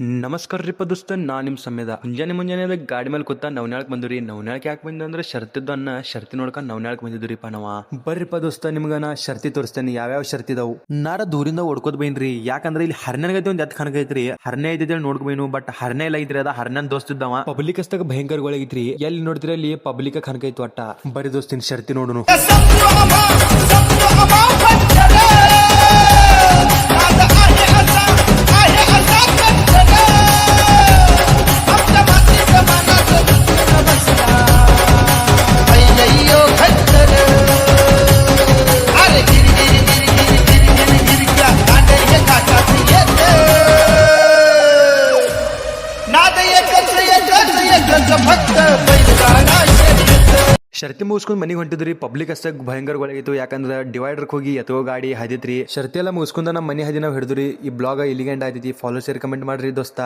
ನಮಸ್ಕಾರ ರೀಪ ದೋಸ್ತ, ನಾ ನಿಮ್ಮ ಸಮಯದ ಮುಂಜಾನೆ ಗಾಡಿ ಮೇಲೆ ಕೂತ ನವನ್ಯಾಳಕ್ ಬಂದ್ರಿ. ನವನ್ಯಾಳಕ್ ಯಾಕೆ ಬಂದ ಅಂದ್ರೆ ಶರ್ತಿದ್ದು ಅನ್ನ ಶರ್ತಿ ನೋಡ್ಕೊಂಡು ನವನ್ಯಾಳಕ್ ಬಂದಿದ್ರಿಪ್ಪ ನಾವ. ಬರ್ರಿಪ್ಪ ದೋಸ್ತ, ನಿಮ್ಗ ನಾ ಶರ್ತಿ ತೋರಿಸ್ತೇನೆ ಯಾವ್ಯಾವ ಶರ್ತಿ ಇದಾವು. ನಾರ ದೂರಿಂದ ಓಡ್ಕೋದ್ ಬೈನ್ರಿ, ಯಾಕಂದ್ರೆ ಇಲ್ಲಿ ಹರ್ನೆಗೈತಿ ಒಂದ್ ಎತ್ ಕನಕೈತ್ರಿ. ಹರ್ನೆ ಐತಿ ನೋಡ್ಕೊ ಬೈನು, ಬಟ್ ಹರ್ನೆ ಇಲ್ಲ ಐತ್ರಿ. ಅದ ಹರ್ನನ್ ದೋಸ್ತ ಇದ್ದಾವ. ಪಬ್ಲಿಕ್ ಅಷ್ಟಾಗ ಭಯಂಕರಗೊಳಗೈತ್ರಿ. ಎಲ್ಲಿ ನೋಡ್ತೀರಿ ಅಲ್ಲಿ ಪಬ್ಲಿಕ್ ಕನಕೈತು ಅಟ್ಟ. ಬರೀ ದೋಸ್ತಿನ ಶರ್ತಿ ನೋಡುನು. ಶರ್ತಿ ಮುಗಿಸ್ಕೊಂಡ್ ಮನಿಗೆ ಹೊಂಟಿದ್ರಿ. ಪಬ್ಲಿಕ್ ಅಷ್ಟಾಗ ಭಯಂಕರಗೊಳಗಿತ್ತು, ಯಾಕಂದ್ರೆ ಡಿವೈಡರ್ಗೆ ಹೋಗಿ ಎತ್ತೋ ಗಾಡಿ ಹದಿತ್ರಿ. ಶರ್ತಿ ಎಲ್ಲ ಮುಗಿಸ್ಕೊಂಡ ನಮ್ಮ ಮನೆ ಹದಿ ನಾವು ಹಿಡಿದ್ರಿ. ಈ ಬ್ಲಾಗ್ ಇಲ್ಲಿಗೆ ಎಂಡ್ ಆಯ್ತೈತಿ. ಫಾಲೋ ಶೇರ್ ಕಮೆಂಟ್ ಮಾಡ್ರಿ ದೋಸ್ತ.